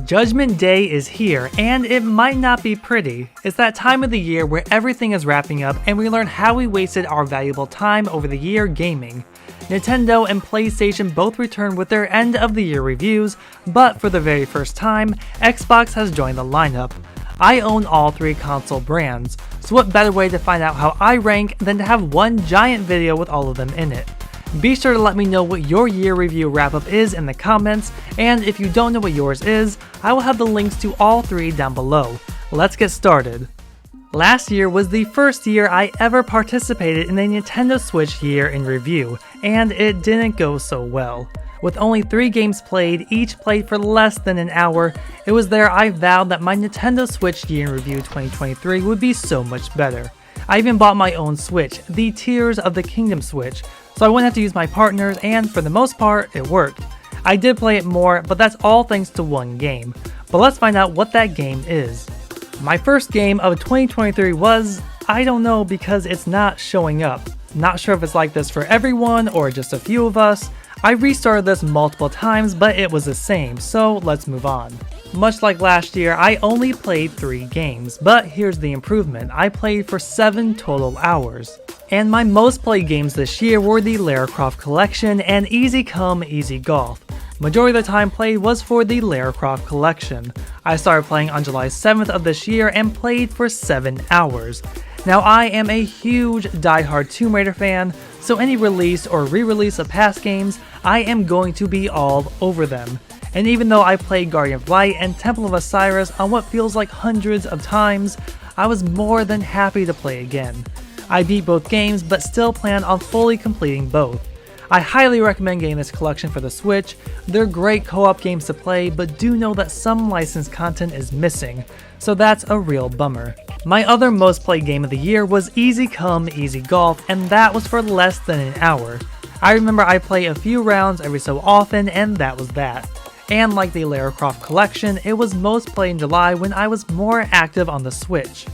Judgment Day is here, and it might not be pretty. It's that time of the year where everything is wrapping up and we learn how we wasted our valuable time over the year gaming. Nintendo and PlayStation both returned with their end of the year reviews, but for the very first time, Xbox has joined the lineup. I own all three console brands, so what better way to find out how I rank than to have one giant video with all of them in it. Be sure to let me know what your year review wrap-up is in the comments, and if you don't know what yours is, I will have the links to all three down below. Let's get started. Last year was the first year I ever participated in a Nintendo Switch year in review, and it didn't go so well. With only 3 games played, each played for less than an hour, it was there I vowed that my Nintendo Switch year in review 2023 would be so much better. I even bought my own Switch, the Tears of the Kingdom Switch, so I wouldn't have to use my partner's, and for the most part, it worked. I did play it more, but that's all thanks to one game. But let's find out what that game is. My first game of 2023 was, I don't know, because it's not showing up. Not sure if it's like this for everyone or just a few of us. I restarted this multiple times, but it was the same, so let's move on. Much like last year, I only played 3 games, but here's the improvement. I played for 7 total hours. And my most played games this year were the Lara Croft Collection and Easy Come, Easy Golf. Majority of the time played was for the Lara Croft Collection. I started playing on July 7th of this year and played for 7 hours. Now I am a huge die-hard Tomb Raider fan, so any release or re-release of past games, I am going to be all over them. And even though I played Guardian of Light and Temple of Osiris on what feels like hundreds of times, I was more than happy to play again. I beat both games, but still plan on fully completing both. I highly recommend getting this collection for the Switch. They're great co-op games to play, but do know that some licensed content is missing, so that's a real bummer. My other most played game of the year was Easy Come, Easy Golf, and that was for less than an hour. I remember I play a few rounds every so often, and that was that. And like the Lara Croft Collection, it was most played in July when I was more active on the Switch.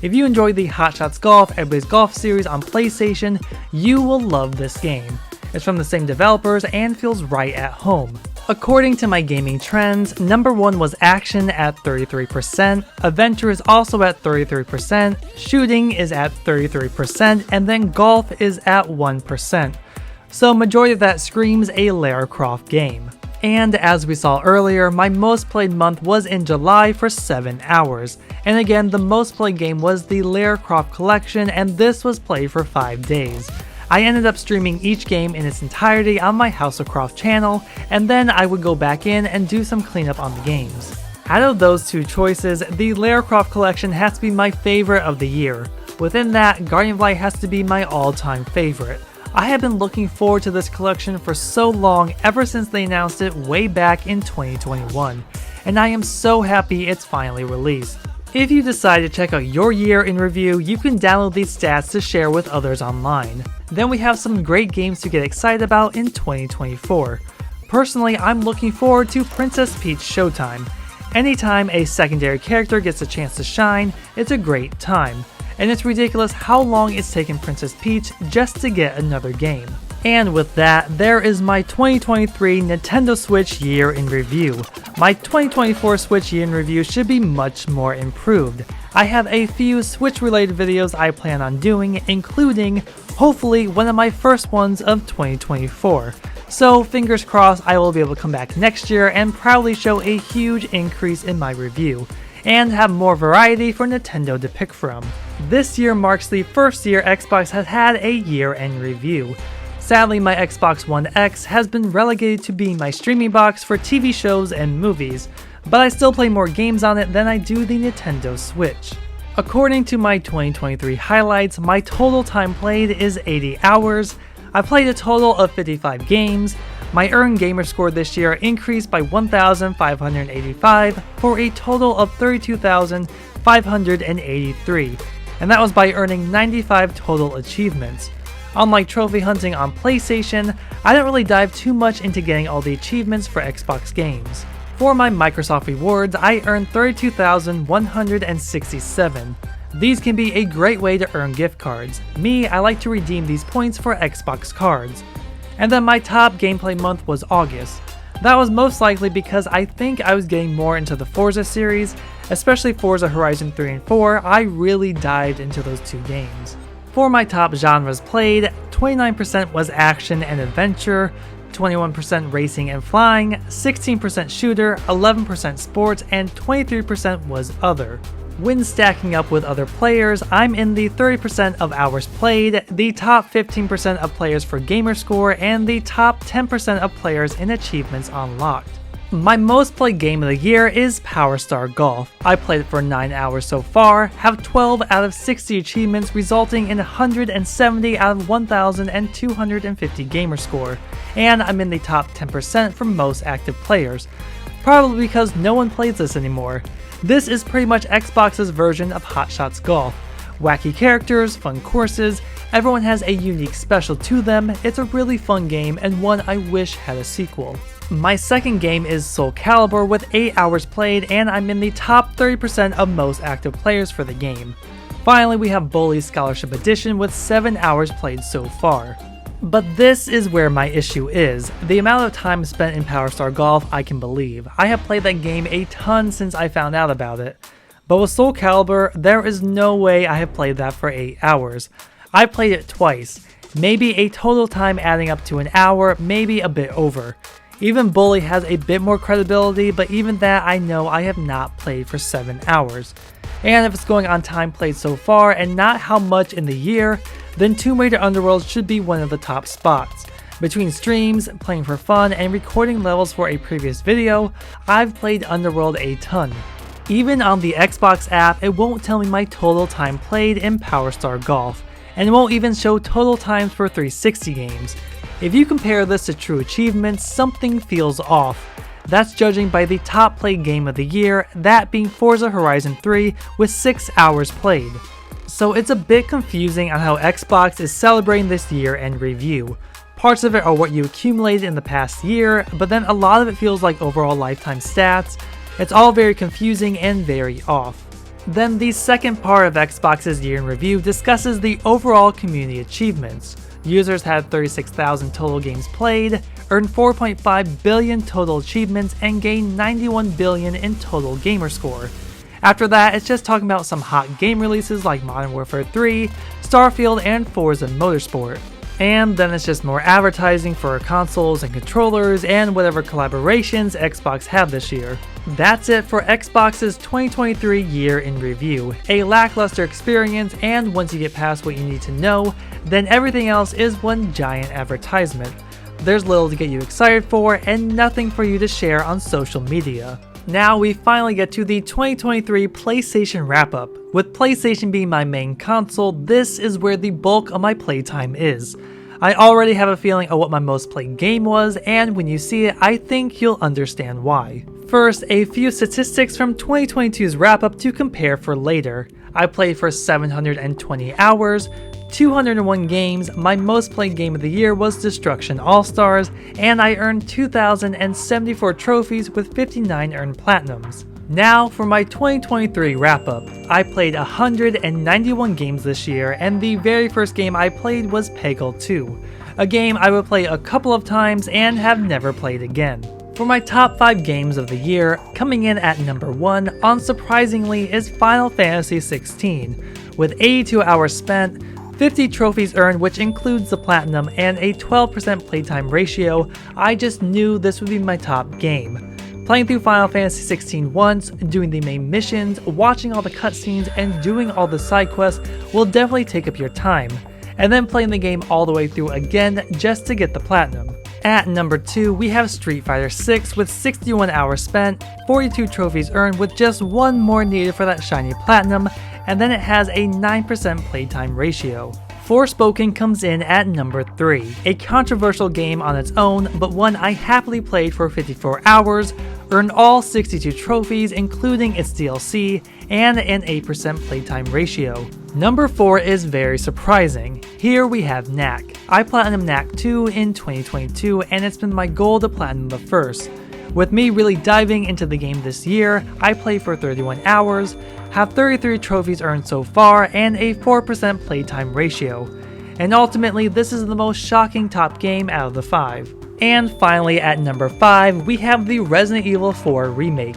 If you enjoy the Hot Shots Golf, Everybody's Golf series on PlayStation, you will love this game. It's from the same developers and feels right at home. According to my gaming trends, number 1 was action at 33%, adventure is also at 33%, shooting is at 33%, and then golf is at 1%. So majority of that screams a Lara Croft game. And as we saw earlier, my most played month was in July for 7 hours. And again, the most played game was the Lara Croft Collection, and this was played for 5 days. I ended up streaming each game in its entirety on my House of Croft channel, and then I would go back in and do some cleanup on the games. Out of those 2 choices, the Lara Croft Collection has to be my favorite of the year. Within that, Guardian of Light has to be my all-time favorite. I have been looking forward to this collection for so long, ever since they announced it way back in 2021, and I am so happy it's finally released. If you decide to check out your year in review, you can download these stats to share with others online. Then we have some great games to get excited about in 2024. Personally, I'm looking forward to Princess Peach Showtime. Anytime a secondary character gets a chance to shine, it's a great time. And it's ridiculous how long it's taken Princess Peach just to get another game. And with that, there is my 2023 Nintendo Switch year in review. My 2024 Switch year in review should be much more improved. I have a few Switch related videos I plan on doing, including, hopefully, one of my first ones of 2024. So fingers crossed I will be able to come back next year and proudly show a huge increase in my review, and have more variety for Nintendo to pick from. This year marks the first year Xbox has had a year-end review. Sadly, my Xbox One X has been relegated to being my streaming box for TV shows and movies, but I still play more games on it than I do the Nintendo Switch. According to my 2023 highlights, my total time played is 80 hours, I played a total of 55 games, my earned gamer score this year increased by 1,585 for a total of 32,583, and that was by earning 95 total achievements. Unlike trophy hunting on PlayStation, I didn't really dive too much into getting all the achievements for Xbox games. For my Microsoft rewards, I earned 32,167. These can be a great way to earn gift cards. Me, I like to redeem these points for Xbox cards. And then my top gameplay month was August. That was most likely because I think I was getting more into the Forza series, especially Forza Horizon 3 and 4. I really dived into those two games. For my top genres played, 29% was action and adventure, 21% racing and flying, 16% shooter, 11% sports, and 23% was other. When stacking up with other players, I'm in the 30% of hours played, the top 15% of players for gamerscore, and the top 10% of players in achievements unlocked. My most played game of the year is Power Star Golf. I played it for 9 hours so far, have 12 out of 60 achievements resulting in 170 out of 1,250 gamerscore, and I'm in the top 10% for most active players, probably because no one plays this anymore. This is pretty much Xbox's version of Hot Shots Golf. Wacky characters, fun courses, everyone has a unique special to them. It's a really fun game and one I wish had a sequel. My second game is Soul Calibur with 8 hours played, and I'm in the top 30% of most active players for the game. Finally, we have Bully Scholarship Edition with 7 hours played so far. But this is where my issue is. The amount of time spent in Power Star Golf I can believe. I have played that game a ton since I found out about it. But with Soul Calibur, there is no way I have played that for 8 hours. I played it twice, maybe a total time adding up to an hour, maybe a bit over. Even Bully has a bit more credibility, but even that I know I have not played for 7 hours. And if it's going on time played so far and not how much in the year, then Tomb Raider Underworld should be one of the top spots. Between streams, playing for fun, and recording levels for a previous video, I've played Underworld a ton. Even on the Xbox app, it won't tell me my total time played in Power Star Golf, and it won't even show total times for 360 games. If you compare this to true achievements, something feels off. That's judging by the top played game of the year, that being Forza Horizon 3 with 6 hours played. So it's a bit confusing on how Xbox is celebrating this year and review. Parts of it are what you accumulated in the past year, but then a lot of it feels like overall lifetime stats. It's all very confusing and very off. Then the second part of Xbox's year in review discusses the overall community achievements. Users had 36,000 total games played, earned 4.5 billion total achievements, and gained 91 billion in total gamerscore. After that, it's just talking about some hot game releases like Modern Warfare 3, Starfield, and Forza Motorsport. And then it's just more advertising for consoles and controllers and whatever collaborations Xbox have this year. That's it for Xbox's 2023 year in review. A lackluster experience, and once you get past what you need to know, then everything else is one giant advertisement. There's little to get you excited for and nothing for you to share on social media. Now we finally get to the 2023 PlayStation wrap-up. With PlayStation being my main console, this is where the bulk of my playtime is. I already have a feeling of what my most played game was, and when you see it, I think you'll understand why. First, a few statistics from 2022's wrap-up to compare for later. I played for 720 hours, 201 games, my most played game of the year was Destruction All-Stars, and I earned 2,074 trophies with 59 earned platinums. Now for my 2023 wrap-up. I played 191 games this year, and the very first game I played was Peggle 2, a game I would play a couple of times and have never played again. For my top 5 games of the year, coming in at number 1, unsurprisingly, is Final Fantasy XVI, with 82 hours spent, 50 trophies earned, which includes the platinum, and a 12% playtime ratio. I just knew this would be my top game. Playing through Final Fantasy XVI once, doing the main missions, watching all the cutscenes, and doing all the side quests will definitely take up your time, and then playing the game all the way through again just to get the platinum. At number 2, we have Street Fighter 6 with 61 hours spent, 42 trophies earned with just one more needed for that shiny platinum, and then it has a 9% playtime ratio. Forspoken comes in at number 3, a controversial game on its own, but one I happily played for 54 hours, earned all 62 trophies including its DLC, and an 8% playtime ratio. Number 4 is very surprising. Here we have Knack. I platinum Knack 2 in 2022, and it's been my goal to platinum the first. With me really diving into the game this year, I played for 31 hours, have 33 trophies earned so far, and a 4% playtime ratio. And ultimately, this is the most shocking top game out of the 5. And finally at number 5, we have the Resident Evil 4 remake.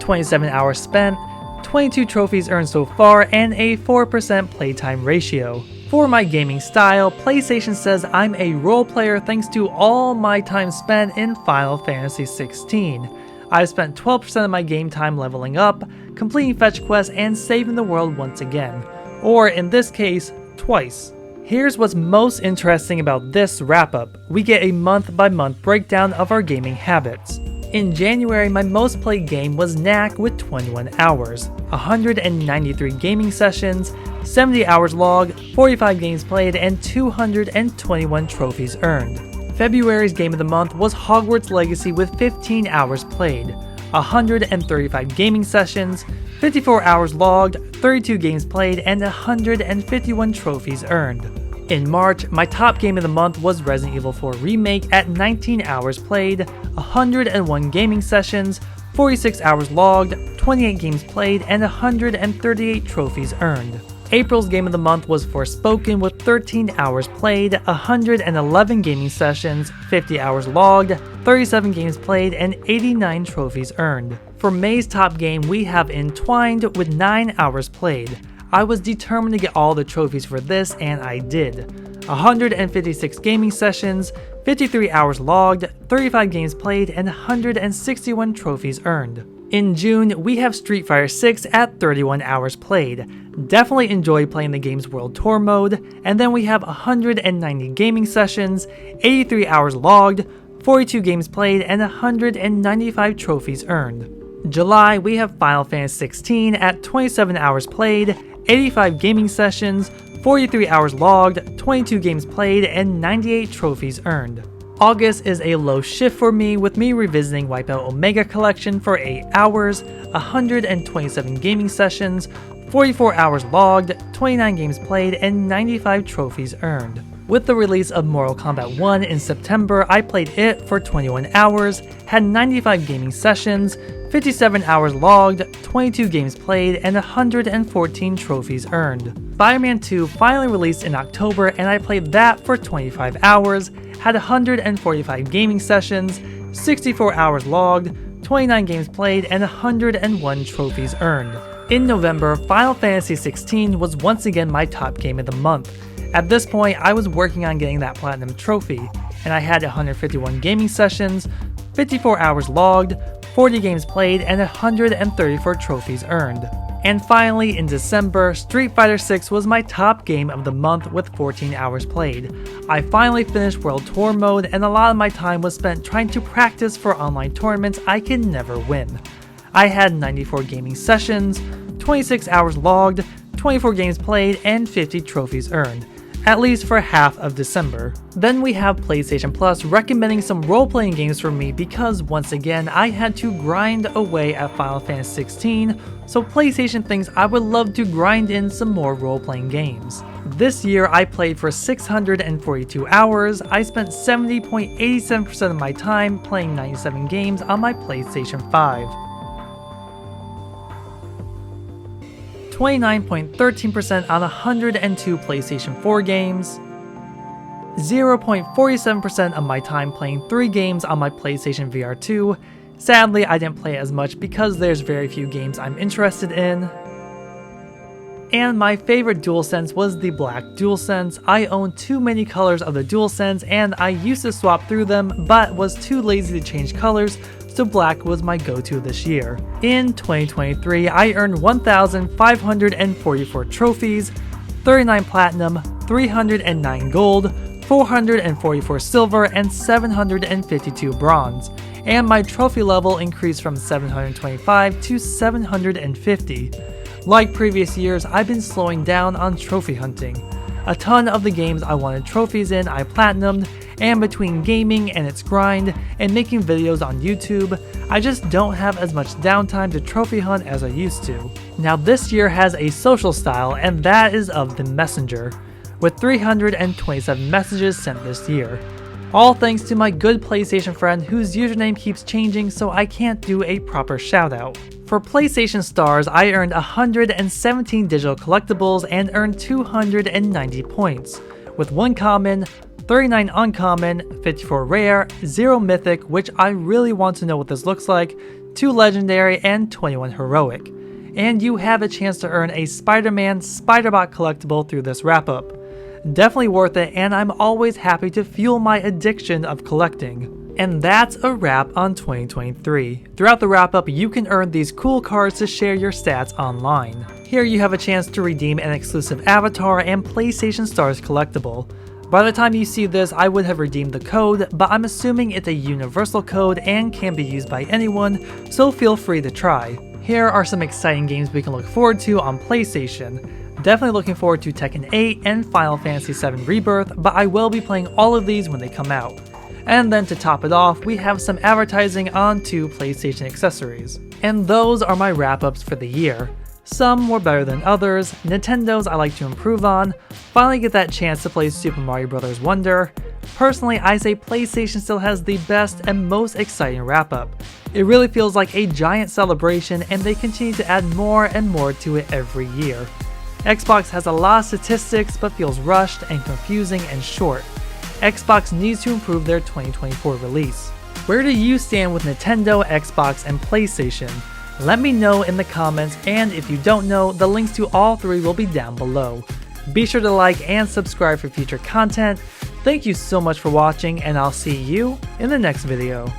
27 hours spent, 22 trophies earned so far, and a 4% playtime ratio. For my gaming style, PlayStation says I'm a role player thanks to all my time spent in Final Fantasy XVI. I've spent 12% of my game time leveling up, completing fetch quests, and saving the world once again. Or in this case, twice. Here's what's most interesting about this wrap-up. We get a month-by-month breakdown of our gaming habits. In January, my most played game was Knack with 21 hours, 193 gaming sessions, 70 hours logged, 45 games played, and 221 trophies earned. February's game of the month was Hogwarts Legacy with 15 hours played, 135 gaming sessions, 54 hours logged, 32 games played, and 151 trophies earned. In March, my top game of the month was Resident Evil 4 Remake at 19 hours played, 101 gaming sessions, 46 hours logged, 28 games played, and 138 trophies earned. April's game of the month was Forspoken with 13 hours played, 111 gaming sessions, 50 hours logged, 37 games played, and 89 trophies earned. For May's top game, we have Entwined with 9 hours played. I was determined to get all the trophies for this, and I did. 156 gaming sessions, 53 hours logged, 35 games played, and 161 trophies earned. In June, we have Street Fighter 6 at 31 hours played. Definitely enjoy playing the game's World Tour mode, and then we have 190 gaming sessions, 83 hours logged, 42 games played, and 195 trophies earned. July, we have Final Fantasy XVI at 27 hours played, 85 gaming sessions, 43 hours logged, 22 games played, and 98 trophies earned. August is a low shift for me, with me revisiting Wipeout Omega Collection for 8 hours, 127 gaming sessions, 44 hours logged, 29 games played, and 95 trophies earned. With the release of Mortal Kombat 1 in September, I played it for 21 hours, had 95 gaming sessions, 57 hours logged, 22 games played, and 114 trophies earned. Spider-Man 2 finally released in October, and I played that for 25 hours, had 145 gaming sessions, 64 hours logged, 29 games played, and 101 trophies earned. In November, Final Fantasy XVI was once again my top game of the month. At this point, I was working on getting that Platinum Trophy, and I had 151 gaming sessions, 54 hours logged, 40 games played, and 134 trophies earned. And finally, in December, Street Fighter 6 was my top game of the month with 14 hours played. I finally finished World Tour mode, and a lot of my time was spent trying to practice for online tournaments I can never win. I had 94 gaming sessions, 26 hours logged, 24 games played, and 50 trophies earned, at least for half of December. Then we have PlayStation Plus recommending some role-playing games for me because once again I had to grind away at Final Fantasy XVI, so PlayStation thinks I would love to grind in some more role-playing games. This year I played for 642 hours. I spent 70.87% of my time playing 97 games on my PlayStation 5. 29.13% on 102 PlayStation 4 games, 0.47% of my time playing 3 games on my PlayStation VR 2. Sadly, I didn't play as much because there's very few games I'm interested in. And my favorite DualSense was the black DualSense. I own too many colors of the DualSense and I used to swap through them but was too lazy to change colors, so black was my go-to this year. In 2023, I earned 1,544 trophies, 39 platinum, 309 gold, 444 silver, and 752 bronze, and my trophy level increased from 725 to 750. Like previous years, I've been slowing down on trophy hunting. A ton of the games I wanted trophies in I platinumed, and between gaming and its grind and making videos on YouTube, I just don't have as much downtime to trophy hunt as I used to. Now this year has a social style, and that is of the Messenger, with 327 messages sent this year. All thanks to my good PlayStation friend whose username keeps changing so I can't do a proper shoutout. For PlayStation Stars, I earned 117 digital collectibles and earned 290 points, with 1 common, 39 uncommon, 54 rare, 0 mythic, which I really want to know what this looks like, 2 legendary, and 21 heroic. And you have a chance to earn a Spider-Man Spider-Bot collectible through this wrap-up. Definitely worth it, and I'm always happy to fuel my addiction of collecting. And that's a wrap on 2023. Throughout the wrap-up, you can earn these cool cards to share your stats online. Here you have a chance to redeem an exclusive avatar and PlayStation Stars collectible. By the time you see this, I would have redeemed the code, but I'm assuming it's a universal code and can be used by anyone, so feel free to try. Here are some exciting games we can look forward to on PlayStation. Definitely looking forward to Tekken 8 and Final Fantasy VII Rebirth, but I will be playing all of these when they come out. And then to top it off, we have some advertising on 2 PlayStation accessories. And those are my wrap-ups for the year. Some were better than others, Nintendo's I like to improve on, finally get that chance to play Super Mario Bros. Wonder. Personally, I say PlayStation still has the best and most exciting wrap-up. It really feels like a giant celebration, and they continue to add more and more to it every year. Xbox has a lot of statistics but feels rushed and confusing and short. Xbox needs to improve their 2024 release. Where do you stand with Nintendo, Xbox, and PlayStation? Let me know in the comments, and if you don't know, the links to all 3 will be down below. Be sure to like and subscribe for future content. Thank you so much for watching, and I'll see you in the next video.